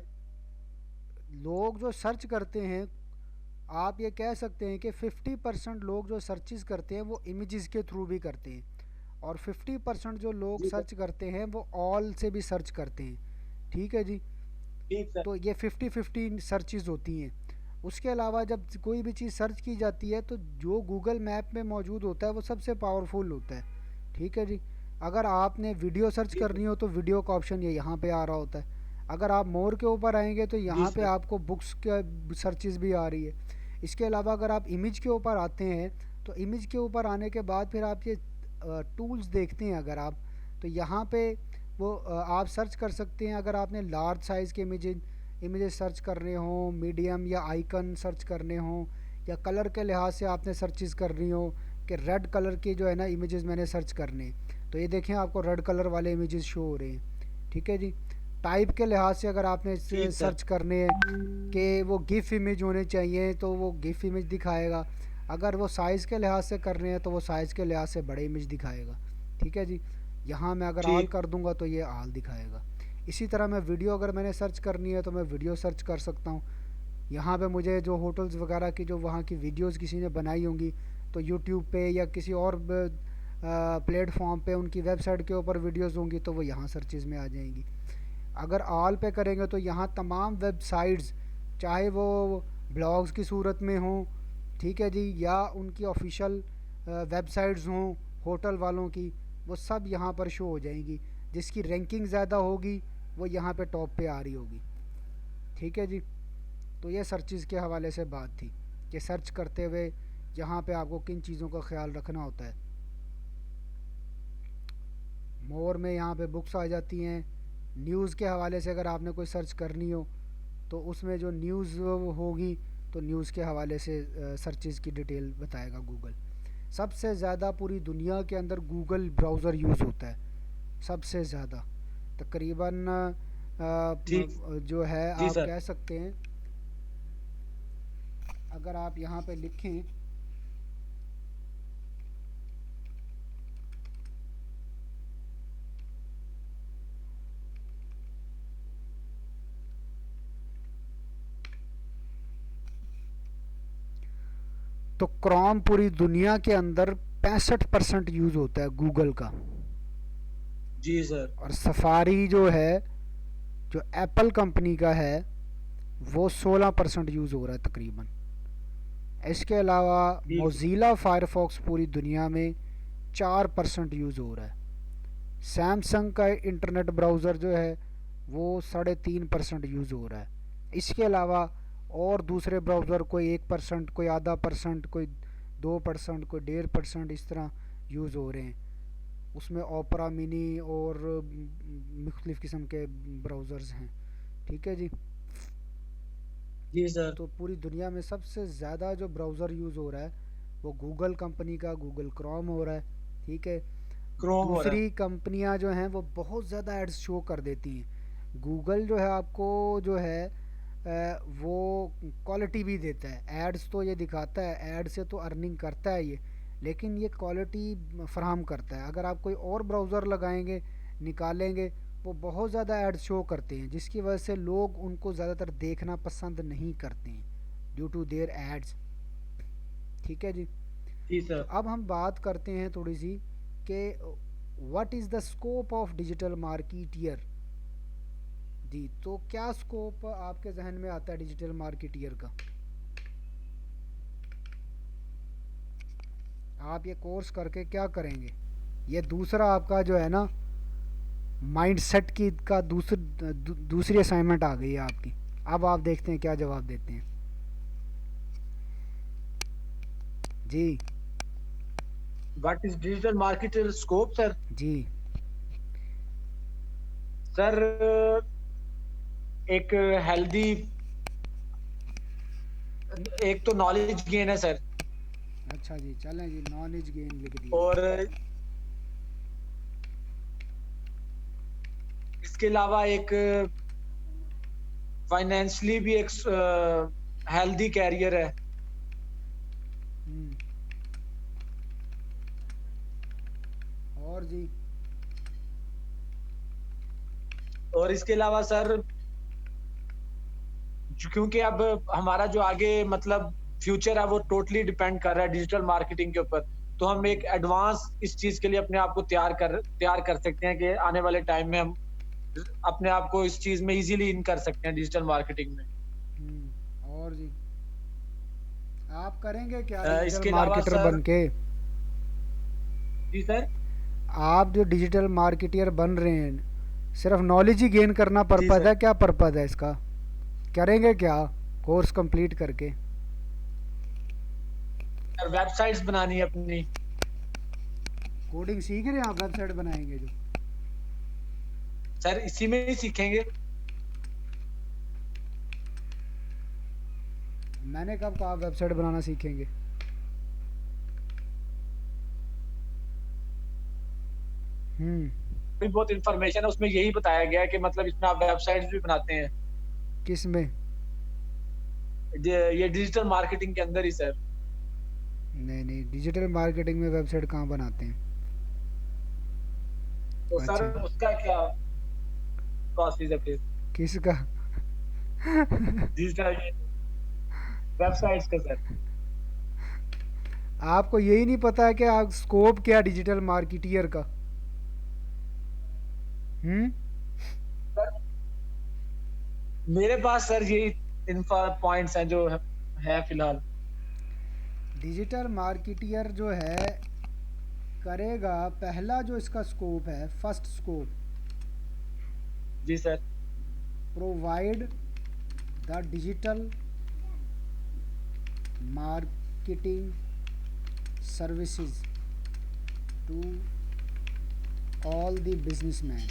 लोग जो सर्च करते हैं, आप ये कह सकते हैं कि 50% लोग जो सर्चिज़ करते हैं वो इमेजेस के थ्रू भी करते हैं, और 50% जो लोग जी सर। सर्च करते हैं वो ऑल से भी सर्च करते हैं। ठीक है जी। ठीक सर। तो ये 50-50 सर्चेज़ होती हैं। उसके अलावा जब कोई भी चीज़ सर्च की जाती है तो जो गूगल मैप में मौजूद होता है वो सबसे पावरफुल होता है। ठीक है जी। अगर आपने वीडियो सर्च जी सर। करनी हो तो वीडियो का ऑप्शन ये यहाँ पे आ रहा होता है। अगर आप मोर के ऊपर आएंगे तो जी यहाँ पे सर। आपको बुक्स का सर्चेज़ भी आ रही है। इसके अलावा अगर आप इमेज के ऊपर आते हैं तो इमेज के ऊपर आने के बाद फिर आप ये टूल्स देखते हैं अगर आप, तो यहाँ पे वो आप सर्च कर सकते हैं। अगर आपने लार्ज साइज़ के इमेजेस सर्च करने हों, मीडियम या आइकन सर्च करने हों, या कलर के लिहाज से आपने सर्चेस करनी हो कि रेड कलर के जो है ना इमेजेस मैंने सर्च करने, तो ये देखें आपको रेड कलर वाले इमेजेस शो हो रहे हैं। ठीक है जी। टाइप के लिहाज से अगर आपने ठीक सर। सर्च करने हैं कि वो गिफ इमेज होने चाहिए तो वो गिफ इमेज दिखाएगा। अगर वो साइज़ के लिहाज से कर रहे हैं तो वो साइज़ के लिहाज से बड़े इमेज दिखाएगा। ठीक है जी। यहाँ मैं अगर आल ठीक। कर दूंगा तो ये आल दिखाएगा। इसी तरह मैं वीडियो अगर मैंने सर्च करनी है तो मैं वीडियो सर्च कर सकता हूँ। यहाँ पे मुझे जो होटल्स वगैरह की जो वहाँ की वीडियोस किसी ने बनाई होंगी तो यूट्यूब पे या किसी और प्लेटफॉर्म पे उनकी वेबसाइट के ऊपर वीडियोस होंगी तो वो यहाँ सर्चेज़ में आ जाएंगी। अगर ऑल पे करेंगे तो यहाँ तमाम वेबसाइट्स, चाहे वो ब्लॉग्स की सूरत में हों, ठीक है जी, या उनकी ऑफिशियल वेबसाइट्स हों होटल वालों की, वो सब यहाँ पर शो हो जाएंगी। जिसकी रैंकिंग ज़्यादा होगी वो यहाँ पे टॉप पे आ रही होगी। ठीक है जी। तो ये सर्चेज़ के हवाले से बात थी कि सर्च करते हुए यहाँ पे आपको किन चीज़ों का ख्याल रखना होता है। मोर में यहाँ पे बुक्स आ जाती हैं। न्यूज़ के हवाले से अगर आपने कोई सर्च करनी हो तो उसमें जो न्यूज़ होगी तो न्यूज़ के हवाले से सर्चेज़ की डिटेल बताएगा गूगल। सबसे ज़्यादा पूरी दुनिया के अंदर गूगल ब्राउज़र यूज़ होता है सबसे ज़्यादा, तकरीबन ठीक। जो है जी आप सर। कह सकते हैं, अगर आप यहाँ पे लिखें तो क्रोम पूरी दुनिया के अंदर 65% यूज़ होता है गूगल का। जी सर। और सफारी जो है, जो एप्पल कंपनी का है, वो 16% यूज़ हो रहा है तकरीबन। इसके अलावा ठीक है। मोज़ीला फायरफॉक्स पूरी दुनिया में 4% यूज़ हो रहा है। सैमसंग का इंटरनेट ब्राउज़र जो है वो 3.5% यूज़ हो रहा है। इसके अलावा और दूसरे ब्राउज़र कोई 1%, कोई आधा परसेंट, कोई 2%, कोई 1.5%, इस तरह यूज़ हो रहे हैं। उसमें ओपरा मिनी और मुख्तलिफ़ किस्म के ब्राउज़र्स हैं। ठीक है जी। जी सर। तो पूरी दुनिया में सबसे ज़्यादा जो ब्राउज़र यूज़ हो रहा है वो गूगल कंपनी का गूगल क्रोम हो रहा है। ठीक है। क्रोम हो रहा है। दूसरी कंपनियां जो हैं वो बहुत ज़्यादा एड्स शो कर देती हैं। गूगल जो है आपको जो है वो क्वालिटी भी देता है। एड्स तो ये दिखाता है, एड से तो अर्निंग करता है ये, लेकिन ये क्वालिटी फराहम करता है। अगर आप कोई और ब्राउज़र लगाएंगे, निकालेंगे, वो बहुत ज़्यादा एड्स शो करते हैं, जिसकी वजह से लोग उनको ज़्यादातर देखना पसंद नहीं करते हैं ड्यू टू देयर एड्स। ठीक है जी। जी तो सर। अब हम बात करते हैं थोड़ी सी कि what is the scope of digital marketer. जी, तो क्या स्कोप आपके जहन में आता है डिजिटल मार्केटियर का? आप ये कोर्स करके क्या करेंगे? ये दूसरा आपका जो है ना माइंडसेट की का दूसरी असाइनमेंट आ गई है आपकी। अब आप देखते हैं क्या जवाब देते हैं। जी। What is digital marketer scope sir? जी। सर एक हेल्दी, एक तो नॉलेज गेन है सर, अच्छा जी, चलें जी, नॉलेज गेन लिख दिया। और इसके अलावा एक फाइनेंशियली भी एक हेल्दी कैरियर है। हम्म, और जी? और इसके अलावा सर, क्योंकि अब हमारा जो आगे मतलब फ्यूचर है वो टोटली डिपेंड कर रहा है डिजिटल मार्केटिंग के ऊपर, तो हम एक एडवांस इस चीज के लिए अपने आप को तैयार कर सकते हैं कि आने वाले टाइम में हम अपने आप को इस चीज में इजीली इन कर सकते हैं डिजिटल मार्केटिंग में। और जी? आप करेंगे क्या डिजिटल इसके अलावा मार्केटर सर, बन के? जी सर। आप जो डिजिटल मार्केटियर बन रहे हैं, सिर्फ नॉलेज ही गेन करना जी पर्पज़ सर। है, क्या पर्पज़ है इसका? करेंगे क्या कोर्स कंप्लीट करके? सर वेबसाइट्स बनानी है अपनी। कोडिंग सीख रहे हैं आप? वेबसाइट बनाएंगे जो? सर इसी में ही सीखेंगे। मैंने कब कहा वेबसाइट बनाना सीखेंगे? हम्म। भी बहुत इंफॉर्मेशन है उसमें, यही बताया गया है कि मतलब इसमें आप वेबसाइट्स भी बनाते हैं। किस में? ये डिजिटल मार्केटिंग के अंदर ही सर। नहीं नहीं, डिजिटल मार्केटिंग में वेबसाइट कहाँ बनाते हैं? तो सर अच्छा। उसका क्या प्रोसेस है फिर किसका? डिजिटल वेबसाइट्स का सर? आपको यही नहीं पता है कि आप स्कोप क्या डिजिटल मार्केटियर का? हम्म। सर मेरे पास सर यही इन्फो पॉइंट्स हैं जो है फिलहाल। डिजिटल मार्केटियर जो है करेगा, पहला जो इसका स्कोप है, फर्स्ट स्कोप, जी sir. Provide the digital marketing services to all the businessman.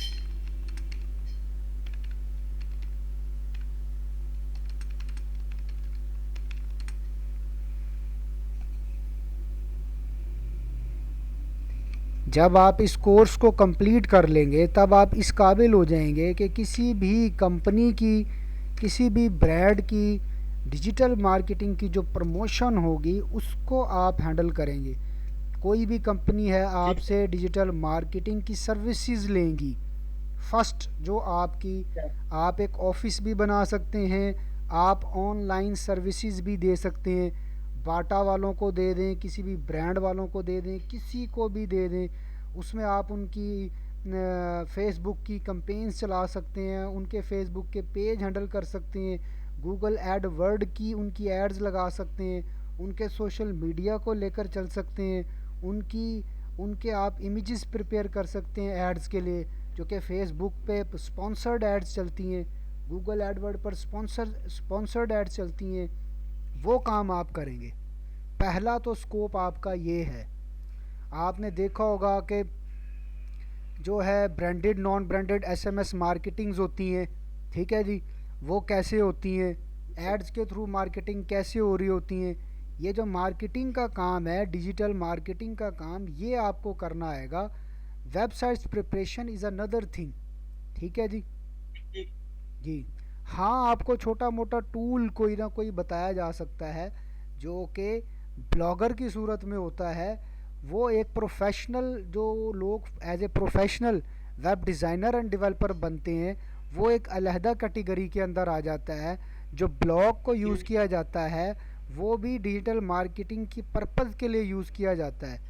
जब आप इस कोर्स को कंप्लीट कर लेंगे तब आप इस काबिल हो जाएंगे कि किसी भी कंपनी की, किसी भी ब्रांड की डिजिटल मार्केटिंग की जो प्रमोशन होगी उसको आप हैंडल करेंगे। कोई भी कंपनी है ठीक आपसे डिजिटल मार्केटिंग की सर्विसेज लेंगी, फर्स्ट जो आपकी, है। आप एक ऑफिस भी बना सकते हैं, आप ऑनलाइन सर्विसेज भी दे सकते हैं, बाटा वालों को दे दें, किसी भी ब्रांड वालों को दे दें, किसी को भी दे दें। उसमें आप उनकी फेसबुक की कंपेन्स चला सकते हैं, उनके फेसबुक के पेज हैंडल कर सकते हैं, गूगल एड वर्ड की उनकी एड्स लगा सकते हैं, उनके सोशल मीडिया को लेकर चल सकते हैं, उनके आप इमेजेस प्रिपेयर कर सकते हैं एड्स के लिए, जो कि फेसबुक पे स्पॉन्सर्ड एड्स चलती हैं, गूगल एडवर्ड पर स्पॉन्सर्ड एड्स चलती हैं। वो काम आप करेंगे। पहला तो स्कोप आपका ये है। आपने देखा होगा कि जो है branded non branded SMS marketings होती हैं, ठीक है जी, वो कैसे होती हैं, एड्स के थ्रू मार्केटिंग कैसे हो रही होती हैं। ये जो मार्केटिंग का काम है, डिजिटल मार्केटिंग का काम, ये आपको करना आएगा। Websites preparation is another thing, ठीक है जी। जी हाँ, आपको छोटा मोटा टूल कोई ना कोई बताया जा सकता है जो कि ब्लॉगर की सूरत में होता है। वो एक प्रोफेशनल, जो लोग as a professional web designer and developer बनते हैं, वो एक अलहदा कैटेगरी के अंदर आ जाता है। जो ब्लॉग को यूज़ किया जाता है वो भी डिजिटल मार्केटिंग की पर्पज़ के लिए यूज़ किया जाता है।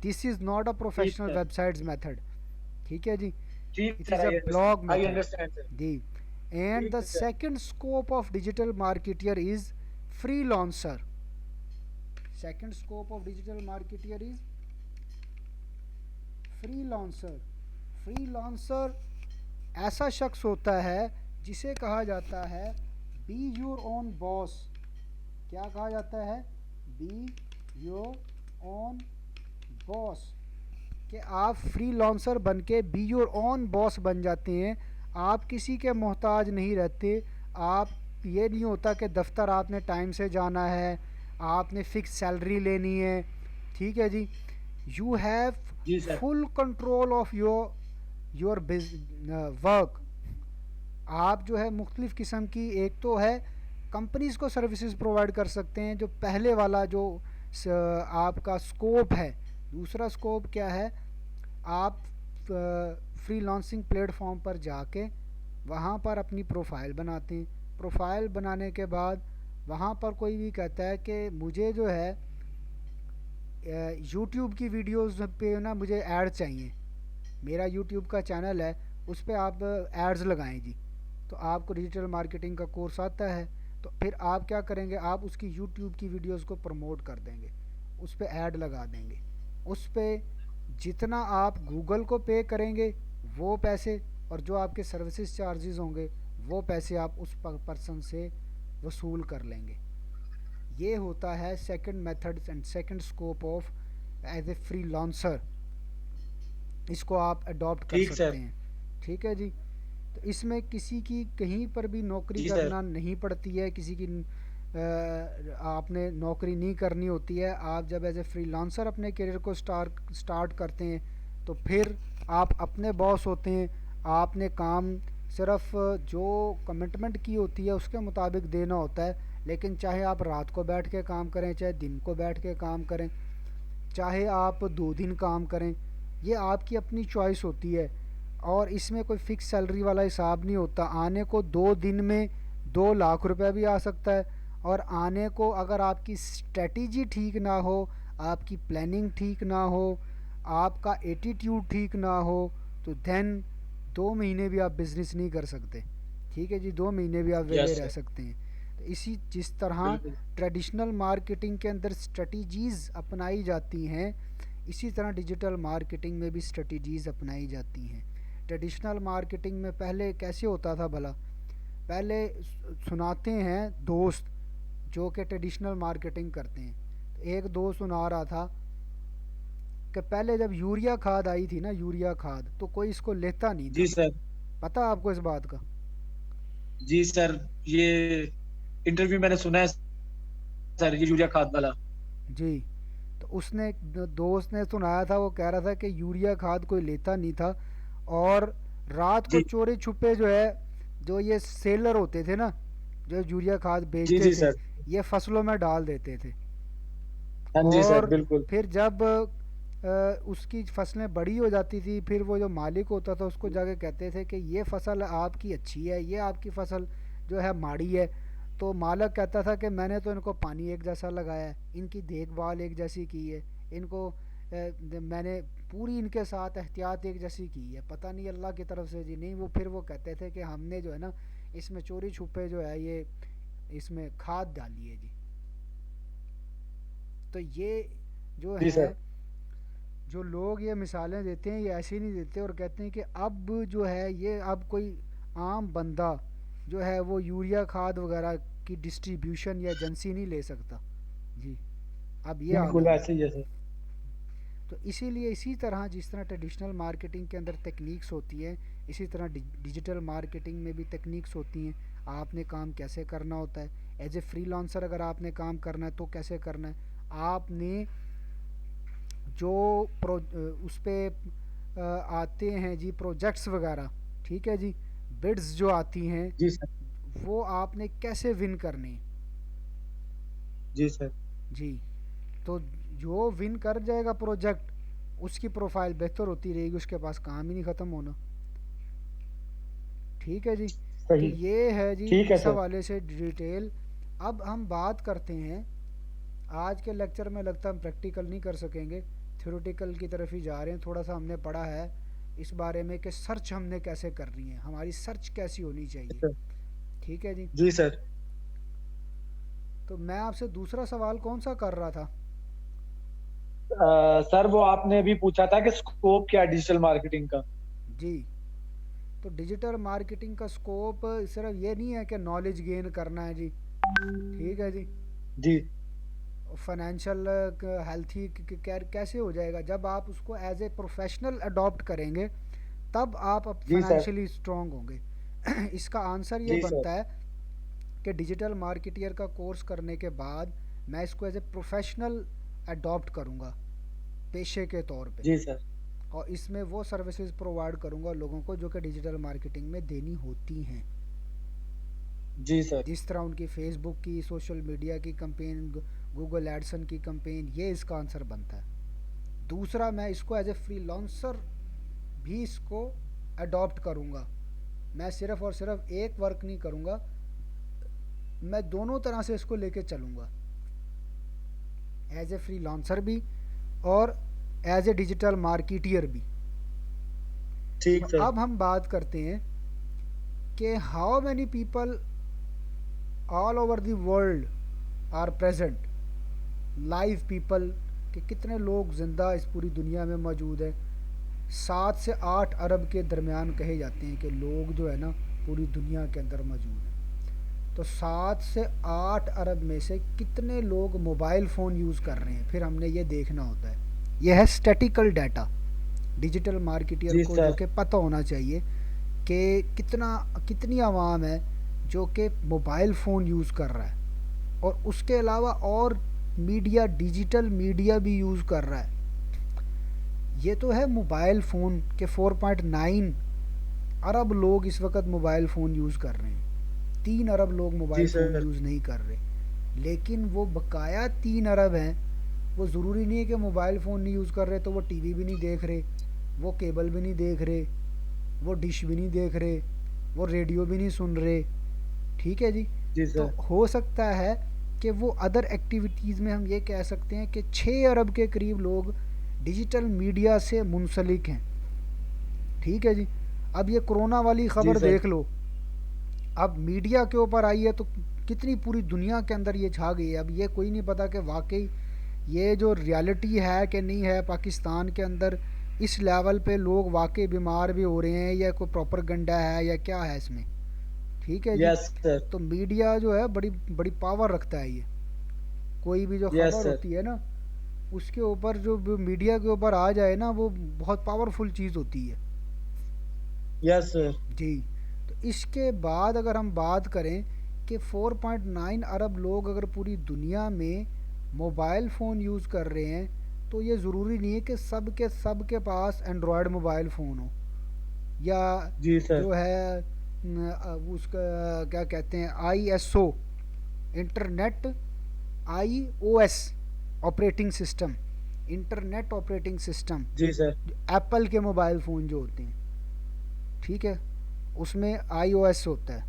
दिस इज़ नॉट अ ठीक प्रोफेशनल सर, वेबसाइट्स मेथड, ठीक है जी। ठीक it sir, is a blog I method understand sir. जी। एंड द ठीक है sir. Second scope of digital marketeer is freelancer. Second scope of digital marketeer is freelancer. Freelancer ऐसा शख्स होता है जिसे कहा जाता है बी योर ओन बॉस। क्या कहा जाता है? Be your own boss. कि आप फ्रीलांसर बन के बी योर ओन बॉस बन जाते हैं। आप किसी के मोहताज नहीं रहते। आप, ये नहीं होता कि दफ्तर आपने टाइम से जाना है, आपने फिक्स सैलरी लेनी है, ठीक है जी। यू हैव जी sir. Full control of your work. आप जो है मुख्तलिफ़ किस्म की, एक तो है कंपनीज़ को सर्विसेज प्रोवाइड कर सकते हैं, जो पहले वाला जो आपका स्कोप है। दूसरा स्कोप क्या है? आप फ्रीलांसिंग प्लेटफॉर्म पर जाके वहाँ पर अपनी प्रोफाइल बनाते हैं। प्रोफाइल बनाने के बाद वहाँ पर कोई भी कहता है कि मुझे जो है यूट्यूब की वीडियोस पे ना मुझे ऐड चाहिए, मेरा यूट्यूब का चैनल है, उस पर आप एड्स लगाएं जी। तो आपको डिजिटल मार्केटिंग का कोर्स आता है, तो फिर आप क्या करेंगे? आप उसकी यूट्यूब की वीडियोस को प्रमोट कर देंगे, उस पर ऐड लगा देंगे। उस पर जितना आप गूगल को पे करेंगे वो पैसे, और जो आपके सर्विसेज चार्जेस होंगे वो पैसे आप उस पर्सन से वसूल कर लेंगे। ये होता है second method and second scope of as a freelancer. इसको आप अडॉप्ट कर ठीक सकते सर। हैं, ठीक है जी। तो इसमें किसी की कहीं पर भी नौकरी जी सर। करना नहीं पड़ती है, किसी की आपने नौकरी नहीं करनी होती है। आप जब एज ए फ्रीलांसर अपने करियर को स्टार्ट करते हैं तो फिर आप अपने बॉस होते हैं। आपने काम सिर्फ जो कमिटमेंट की होती है उसके मुताबिक देना होता है। लेकिन चाहे आप रात को बैठ के काम करें, चाहे दिन को बैठ के काम करें, चाहे आप 2 दिन काम करें, ये आपकी अपनी चॉइस होती है। और इसमें कोई फ़िक्स सैलरी वाला हिसाब नहीं होता। आने को 2 दिन में 2 लाख रुपए भी आ सकता है, और आने को अगर आपकी स्ट्रेटजी ठीक ना हो, आपकी प्लानिंग ठीक ना हो, आपका एटीट्यूड ठीक ना हो, तो देन 2 महीने भी आप बिज़नेस नहीं कर सकते, ठीक है जी। 2 महीने भी आप वेले यस रह सर। सकते हैं। तो इसी जिस तरह बिल्कुल। ट्रेडिशनल मार्केटिंग के अंदर स्ट्रेटजीज़ अपनाई जाती हैं, इसी तरह डिजिटल मार्केटिंग में भी स्ट्रेटजीज़ अपनाई जाती हैं। ट्रेडिशनल मार्केटिंग में पहले कैसे होता था भला? पहले सुनाते हैं दोस्त जो कि ट्रेडिशनल मार्केटिंग करते हैं। तो एक दोस्त सुना रहा था कि पहले जब यूरिया खाद आई थी ना, यूरिया खाद, तो कोई इसको लेता नहीं जी था। सर। पता आपको इस बात का? जी सर, ये इंटरव्यू मैंने सुना है सर, ये यूरिया खाद वाला। जी। तो उसने दोस्त ने सुनाया था, वो कह रहा था कि यूरिया खाद कोई लेता नहीं था, और रात को जी। चोरी छुपे जो है, जो ये सेलर होते थे ना, जो यूरिया खाद जी बेचते जी थे, सर। ये फसलों में डाल देते थे। हाँ जी सर, और बिल्कुल। फिर जब उसकी फसलें बड़ी हो जाती थी, फिर वो जो मालिक होता था उसको जाके कहते थे कि ये फसल आपकी अच्छी है, ये आपकी फसल जो है माड़ी है। तो मालिक कहता था कि मैंने तो इनको पानी एक जैसा लगाया है, इनकी देखभाल एक जैसी की है, इनको मैंने पूरी इनके साथ एहतियात एक जैसी की है, पता नहीं अल्लाह की तरफ से जी नहीं। वो फिर वो कहते थे कि हमने जो है ना इसमें चोरी छुपे जो है ये इसमें खाद डाली है जी। तो ये जो जी है, सर। जो लोग ये मिसालें देते हैं ये ऐसे नहीं देते और कहते हैं कि अब जो है ये अब कोई आम बंदा जो है वो यूरिया खाद वगैरह की डिस्ट्रीब्यूशन या एजेंसी नहीं ले सकता जी। अब ये आ बिल्कुल गई है। ऐसे ही है सर। तो इसीलिए इसी तरह जिस तरह ट्रेडिशनल मार्केटिंग के अंदर टेक्निक्स होती है, इसी तरह डिजिटल मार्केटिंग में भी टेक्निक्स होती हैं। आपने काम कैसे करना होता है, एज ए फ्रीलांसर अगर आपने काम करना है तो कैसे करना है। आपने जो उस पे आते हैं जी प्रोजेक्ट्स वगैरह, ठीक है जी, बिड्स जो आती हैं जी सर। वो आपने कैसे विन करने हैं जी सर। जी। तो जो विन कर जाएगा प्रोजेक्ट उसकी प्रोफाइल बेहतर होती रहेगी, उसके पास काम ही नहीं ख़त्म होना। ठीक है जी। तो सही। ये है जी ठीक है इस सर। हवाले से डिटेल। अब हम बात करते हैं, आज के लेक्चर में लगता है हम प्रैक्टिकल नहीं कर सकेंगे, थ्योरेटिकल की तरफ ही जा रहे हैं। थोड़ा सा हमने पढ़ा है इस बारे में कि सर्च हमने कैसे करनी है, हमारी सर्च कैसी होनी चाहिए। सर। ठीक है जी। जी सर। तो मैं आपसे दूसरा सवाल कौन सा कर रहा था? सर वो आपने अभी पूछा था कि स्कोप क्या है डिजिटल मार्केटिंग का। जी। तो डिजिटल मार्केटिंग का स्कोप सिर्फ ये नहीं है कि नॉलेज गेन करना है जी। ठीक है जी। जी। फाइनेंशियल हेल्थी केयर कैसे हो जाएगा जब आप उसको एज ए प्रोफेशनल अडॉप्ट करेंगे, तब आप जी सर। फाइनेंशियली स्ट्रांग होंगे। इसका आंसर ये जी सर। बनता है कि डिजिटल मार्केटियर का कोर्स करने के बाद मैं इसको एज ए प्रोफेशनल अडॉप्ट करूँगा पेशे के तौर पे, जी सर। और इसमें वो सर्विसेज प्रोवाइड करूँगा लोगों को जो कि डिजिटल मार्केटिंग में देनी होती हैं। जी सर। जिस तरह उनकी फेसबुक की, सोशल मीडिया की कंपेन, गूगल एडसन की कंपेन, ये इसका आंसर बनता है। दूसरा, मैं इसको एज ए फ्रीलांसर भी इसको अडॉप्ट करूँगा। मैं सिर्फ और सिर्फ एक वर्क नहीं करूँगा, मैं दोनों तरह से इसको लेके चलूँगा, एज ए फ्रीलांसर भी और एज ए डिजिटल मार्केटियर भी। तो ठीक सर। अब हम बात करते हैं कि how many people all over the world are present, live people के कितने लोग ज़िंदा इस पूरी दुनिया में मौजूद है। 7 से 8 अरब के दरमियान कहे जाते हैं कि लोग जो है ना पूरी दुनिया के अंदर मौजूद हैं। तो 7 से 8 अरब में से कितने लोग मोबाइल फ़ोन यूज़ कर रहे हैं, फिर हमने ये देखना होता है। यह है स्टैटिकल डाटा डिजिटल मार्केटियर जी को जो सर। कि पता होना चाहिए कि कितनी आवाम है जो कि मोबाइल फ़ोन यूज़ कर रहा है, और उसके अलावा और मीडिया, डिजिटल मीडिया भी यूज़ कर रहा है। ये तो है मोबाइल फ़ोन के 4.9 अरब लोग इस वक्त मोबाइल फ़ोन यूज़ कर रहे हैं। 3 अरब लोग जी मोबाइल फ़ोन सर। यूज़ नहीं कर रहे, लेकिन वो बकाया 3 अरब हैं। वो ज़रूरी नहीं है कि मोबाइल फ़ोन नहीं यूज़ कर रहे तो वो टीवी भी नहीं देख रहे, वो केबल भी नहीं देख रहे, वो डिश भी नहीं देख रहे, वो रेडियो भी नहीं सुन रहे। ठीक है जी। जी तो सर। हो सकता है कि वो अदर एक्टिविटीज़ में हम ये कह सकते हैं कि 6 अरब के करीब लोग डिजिटल मीडिया से मुंसलिक हैं। ठीक है जी। अब ये कोरोना वाली जी ख़बर सर। देख लो, अब मीडिया के ऊपर आई है तो कितनी पूरी दुनिया के अंदर ये छा गई है। अब ये कोई नहीं पता कि वाकई ये जो रियलिटी है कि नहीं है पाकिस्तान के अंदर, इस लेवल पे लोग वाकई बीमार भी हो रहे हैं या कोई प्रोपेगेंडा है या क्या है इसमें। ठीक है जी। Yes sir. तो मीडिया जो है बड़ी बड़ी पावर रखता है ये। कोई भी जो यस खबर सर। होती है ना उसके ऊपर जो मीडिया के ऊपर आ जाए ना वो बहुत पावरफुल चीज़ होती है। Yes sir. जी। तो इसके बाद अगर हम बात करें कि 4.9 अरब लोग अगर पूरी दुनिया में मोबाइल फ़ोन यूज़ कर रहे हैं, तो ये ज़रूरी नहीं है कि सब के पास एंड्रॉयड मोबाइल फ़ोन हो, या जी सर। जो है उसका क्या कहते हैं ISO, internet iOS operating system, internet operating system, जी सर। एप्पल के मोबाइल फ़ोन जो होते हैं, ठीक है, उसमें iOS होता है।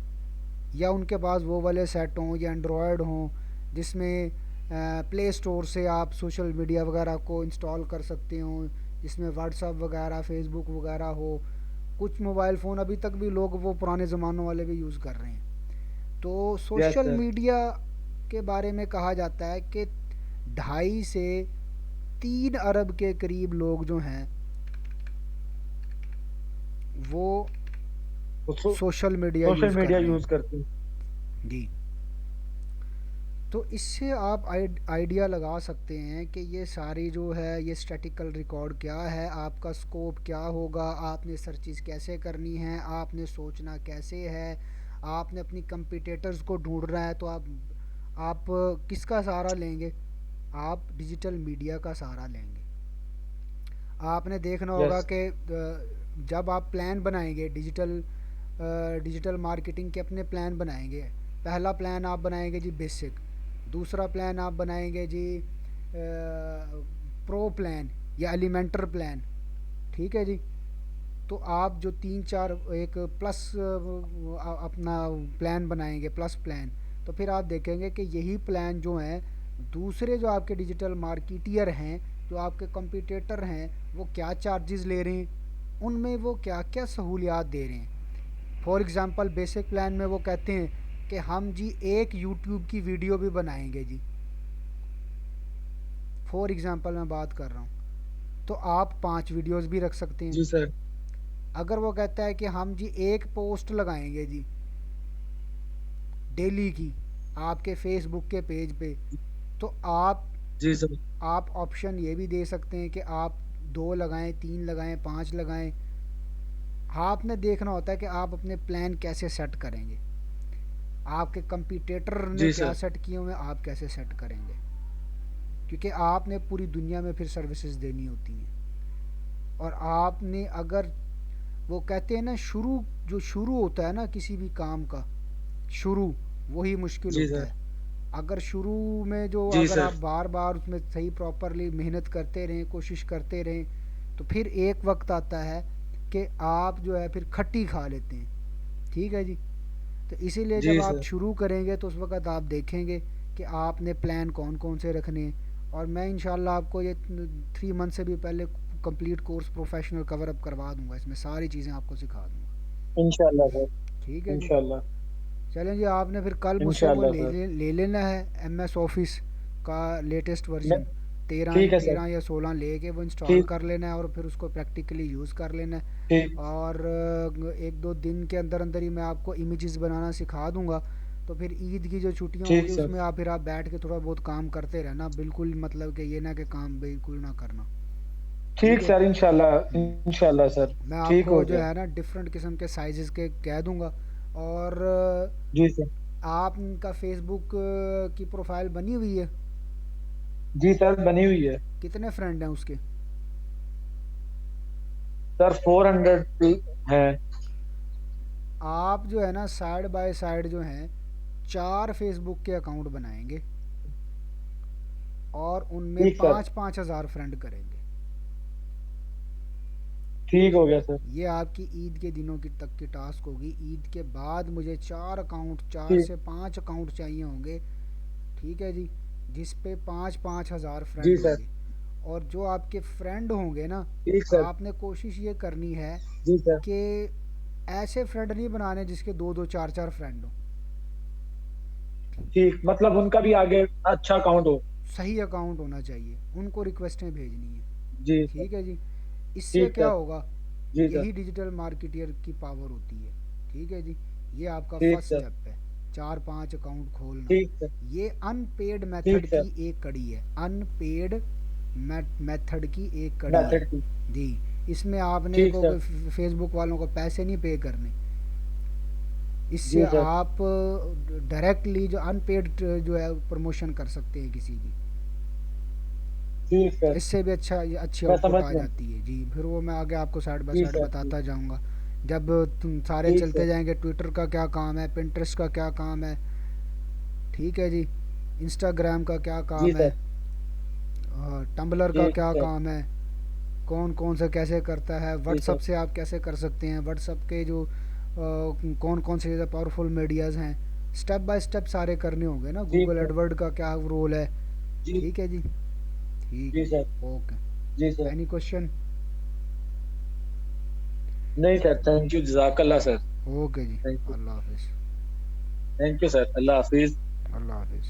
या उनके पास वो वाले सेट हों या एंड्रॉयड हों जिसमें प्ले स्टोर से आप सोशल मीडिया वगैरह को इंस्टॉल कर सकते हो, जिसमें व्हाट्सअप वगैरह फेसबुक वगैरह हो। कुछ मोबाइल फ़ोन अभी तक भी लोग वो पुराने ज़मानों वाले भी यूज़ कर रहे हैं। तो यस सोशल सर। मीडिया के बारे में कहा जाता है कि 2.5 से 3 अरब के करीब लोग जो हैं वो तो सोशल मीडिया सोशल यूज़ कर मीडिया रहे यूज हैं करते हैं। जी। तो इससे आप आइडिया लगा सकते हैं कि ये सारी जो है ये स्टैटिकल रिकॉर्ड क्या है, आपका स्कोप क्या होगा, आपने सर्चेस कैसे करनी है, आपने सोचना कैसे है, आपने अपनी कंपिटेटर्स को ढूंढना है। तो आप किसका सहारा लेंगे? आप डिजिटल मीडिया का सहारा लेंगे। आपने देखना होगा यस। कि जब आप प्लान बनाएंगे डिजिटल मार्केटिंग के अपने प्लान बनाएंगे, पहला प्लान आप बनाएंगे जी बेसिक, दूसरा प्लान आप बनाएंगे जी प्रो प्लान या एलिमेंटर प्लान, ठीक है जी। तो आप जो 3 4 एक प्लस अपना प्लान बनाएंगे, प्लस प्लान, तो फिर आप देखेंगे कि यही प्लान जो है दूसरे जो आपके डिजिटल मार्केटियर हैं, जो आपके कंपटीटर हैं, वो क्या चार्जेस ले रहे हैं, उनमें वो क्या क्या सहूलियात दे रहे हैं। फॉर एग्ज़ाम्पल बेसिक प्लान में वो कहते हैं कि हम जी एक यूट्यूब की वीडियो भी बनाएंगे जी, फॉर एग्ज़ाम्पल मैं बात कर रहा हूँ, तो आप 5 वीडियोस भी रख सकते हैं। जी सर। अगर वो कहता है कि हम जी एक पोस्ट लगाएंगे जी डेली की आपके फेसबुक के पेज पे, तो जी सर। आप ऑप्शन ये भी दे सकते हैं कि आप 2 लगाएं, 3 लगाएं, 5 लगाएं। आपने देखना होता है कि आप अपने प्लान कैसे सेट करेंगे, आपके कंपटीटर ने जी क्या सर। सेट किए हुए हैं, आप कैसे सेट करेंगे, क्योंकि आपने पूरी दुनिया में फिर सर्विसेज देनी होती हैं। और आपने अगर, वो कहते हैं ना, शुरू होता है ना किसी भी काम का, शुरू वही मुश्किल जी होता सर। है। अगर शुरू में जो जी अगर सर। आप बार बार उसमें सही प्रॉपरली मेहनत करते रहें, कोशिश करते रहें, तो फिर एक वक्त आता है कि आप जो है फिर खट्टी खा लेते हैं, ठीक है जी। तो इसीलिए जब जी आप सर। शुरू करेंगे तो उस वक्त आप देखेंगे कि आपने प्लान कौन कौन से रखने हैं। और मैं इंशाल्लाह आपको ये 3 मंथ से भी पहले complete course professional cover up करवा दूंगा, इसमें सारी चीज़ें आपको सिखा दूंगा। इंशाल्लाह सर। ठीक है जी। इंशाल्लाह। चलें जी, आपने फिर कल मुझसे वो इंशाल्लाह सर। ले लेना है एम एस ऑफिस का लेटेस्ट मैं वर्जन, तेरह ठीक है सर। 13 या 16 लेके वो इंस्टॉल ठीक। कर लेना है और फिर उसको प्रैक्टिकली यूज़ कर लेना है। ठीक। और 1 2 दिन के अंदर अंदर ही मैं आपको इमेजेस बनाना सिखा दूंगा। तो फिर ईद की जो छुट्टियां ठीक होंगी सर। उसमें आप बैठ के थोड़ा बहुत काम करते रहना, बिल्कुल मतलब कि ये ना कि काम बिल्कुल ना करना। ठीक ठीक है। सर। इंशाल्लाह। इंशाल्लाह सर। मैं ठीक आपको हो जो गया। है ना डिफरेंट किस्म के साइजेस के कह दूंगा। और जी सर। आपका फेसबुक की प्रोफाइल बनी हुई है? जी सर, बनी हुई है। कितने फ्रेंड हैं उसके? सर 400 है। आप जो है ना साइड बाय साइड जो हैं 4 फेसबुक के अकाउंट बनाएंगे और उनमें ठीक सर। 5 5 हज़ार फ्रेंड करेंगे। ठीक हो गया सर। ये आपकी ईद के दिनों की तक की टास्क होगी। ईद के बाद मुझे 4 अकाउंट, चार ठीक। से पाँच अकाउंट चाहिए होंगे, ठीक है जी, जिस पे 5 5 हज़ार जी फ्रेंड सर। होंगे। और जो आपके फ्रेंड होंगे ना, ठीक सर। आपने कोशिश ये करनी है जी सर। कि ऐसे फ्रेंड नहीं बनाने जिसके 2 2 4 4 फ्रेंड हो। ठीक, मतलब उनका भी आगे अच्छा काउंट हो। सही अकाउंट होना चाहिए, उनको रिक्वेस्टें भेजनी है। जी सर। ठीक है जी। इससे ठीक क्या सर। होगा, जी सर। यही डिजिटल मार्केटियर की पावर होती है। ठीक है जी। ये आपका ठीक फर्स्ट सर। स्टेप है, 4 5 अकाउंट खोलना। ठीक सर। ये अनपेड ठीक मेथड सर। की एक कड़ी है, अनपेड मेथड की एक कड़ी है मेथड की। जी। इसमें आपने ठीक को सर। फेसबुक वालों को पैसे नहीं पे करने। इससे जी सर। आप डायरेक्टली जो अनपेड जो है प्रमोशन कर सकते हैं किसी की। ठीक सर। इससे भी अच्छी मैं आउटपुट समझ आ गया। जाती है जी। फिर वो मैं आगे आपको साइड बाय जी साइड सर। ठीक। बताता जाऊंगा। जब तुम सारे ठीक चलते सर। जाएंगे, ट्विटर का क्या काम है, पिंटरेस्ट का क्या काम है, ठीक है जी, इंस्टाग्राम का क्या जी काम है, सर। टम्बलर का ठीक क्या सर। काम है, कौन कौन सा कैसे करता है, जी व्हाट्सअप सर। से आप कैसे कर सकते हैं, व्हाट्सअप के जो कौन कौन से ज़्यादा पावरफुल मीडियाज़ हैं, स्टेप बाय स्टेप सारे करने होंगे ना, ठीक गूगल है। एडवर्ड का क्या रोल है। जी, ठीक है जी, ठीक जी है सर। जी, ओके। जी सर। Any question? नहीं सर, थैंक यू, जज़ाकल्लाह सर। ओके जी, थैंक यू। अल्लाह हाफिज़। Thank you sir. अल्लाह हाफ़िज़। अल्लाह हाफिज़।